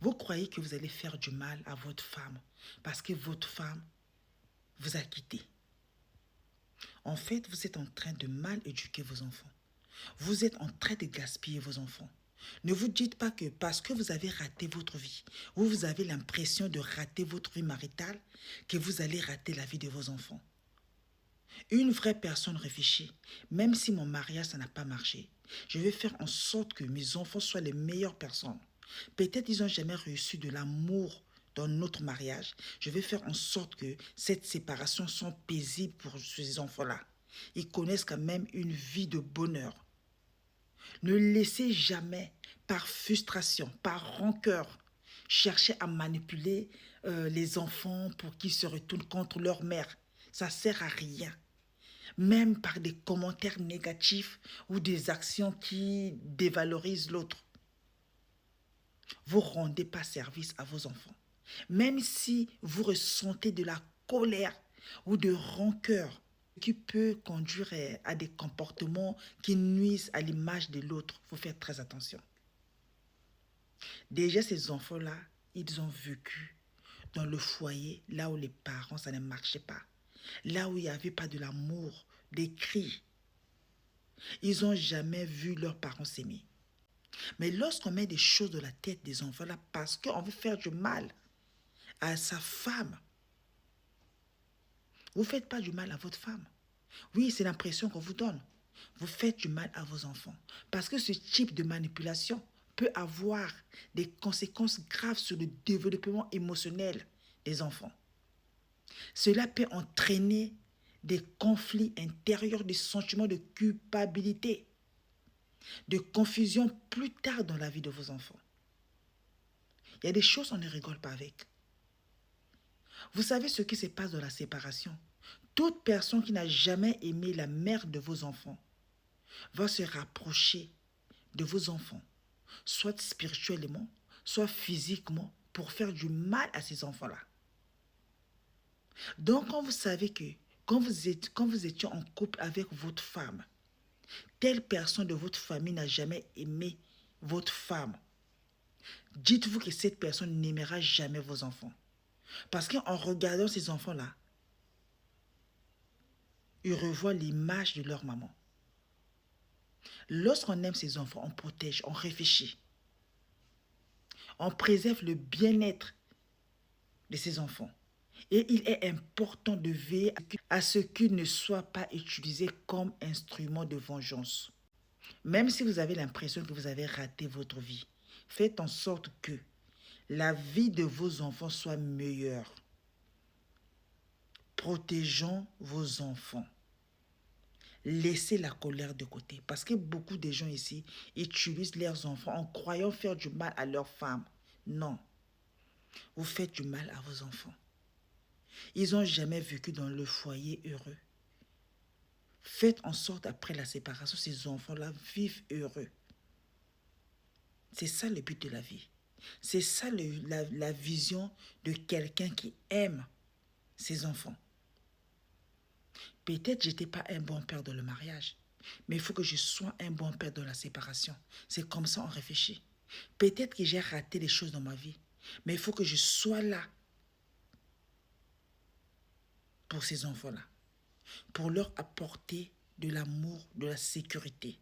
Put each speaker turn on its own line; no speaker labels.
Vous croyez que vous allez faire du mal à votre femme parce que votre femme vous a quitté. En fait, vous êtes en train de mal éduquer vos enfants. Vous êtes en train de gaspiller vos enfants. Ne vous dites pas que parce que vous avez raté votre vie, ou vous avez l'impression de rater votre vie maritale, que vous allez rater la vie de vos enfants. Une vraie personne réfléchit. Même si mon mariage, ça n'a pas marché, je vais faire en sorte que mes enfants soient les meilleures personnes. Peut-être ils n'ont jamais reçu de l'amour dans notre mariage. Je vais faire en sorte que cette séparation soit paisible pour ces enfants-là. Ils connaissent quand même une vie de bonheur. Ne laissez jamais, par frustration, par rancœur, chercher à manipuler les enfants pour qu'ils se retournent contre leur mère. Ça ne sert à rien. Même par des commentaires négatifs ou des actions qui dévalorisent l'autre. Vous ne rendez pas service à vos enfants. Même si vous ressentez de la colère ou de rancœur qui peut conduire à des comportements qui nuisent à l'image de l'autre, il faut faire très attention. Déjà, ces enfants-là, ils ont vécu dans le foyer, là où les parents, ça ne marchait pas. Là où il n'y avait pas de l'amour, des cris. Ils n'ont jamais vu leurs parents s'aimer. Mais lorsqu'on met des choses dans la tête des enfants là, parce qu'on veut faire du mal à sa femme, vous ne faites pas du mal à votre femme. Oui, c'est l'impression qu'on vous donne. Vous faites du mal à vos enfants. Parce que ce type de manipulation peut avoir des conséquences graves sur le développement émotionnel des enfants. Cela peut entraîner des conflits intérieurs, des sentiments de culpabilité, de confusion plus tard dans la vie de vos enfants. Il y a des choses on ne rigole pas avec. Vous savez ce qui se passe dans la séparation. Toute personne qui n'a jamais aimé la mère de vos enfants va se rapprocher de vos enfants, soit spirituellement, soit physiquement, pour faire du mal à ces enfants-là. Donc, quand vous savez que quand vous étiez en couple avec votre femme, telle personne de votre famille n'a jamais aimé votre femme, dites-vous que cette personne n'aimera jamais vos enfants. Parce qu'en regardant ces enfants-là, ils revoient l'image de leur maman. Lorsqu'on aime ses enfants, on protège, on réfléchit. On préserve le bien-être de ses enfants. Et il est important de veiller à ce qu'ils ne soient pas utilisés comme instrument de vengeance. Même si vous avez l'impression que vous avez raté votre vie, faites en sorte que la vie de vos enfants soit meilleure. Protégeons vos enfants. Laissez la colère de côté. Parce que beaucoup de gens ici utilisent leurs enfants en croyant faire du mal à leurs femmes. Non. Vous faites du mal à vos enfants. Ils n'ont jamais vécu dans le foyer heureux. Faites en sorte, après la séparation, ces enfants-là vivent heureux. C'est ça le but de la vie. C'est ça la vision de quelqu'un qui aime ses enfants. Peut-être que je n'étais pas un bon père dans le mariage, mais il faut que je sois un bon père dans la séparation. C'est comme ça on réfléchit. Peut-être que j'ai raté des choses dans ma vie, mais il faut que je sois là pour ces enfants-là, pour leur apporter de l'amour, de la sécurité.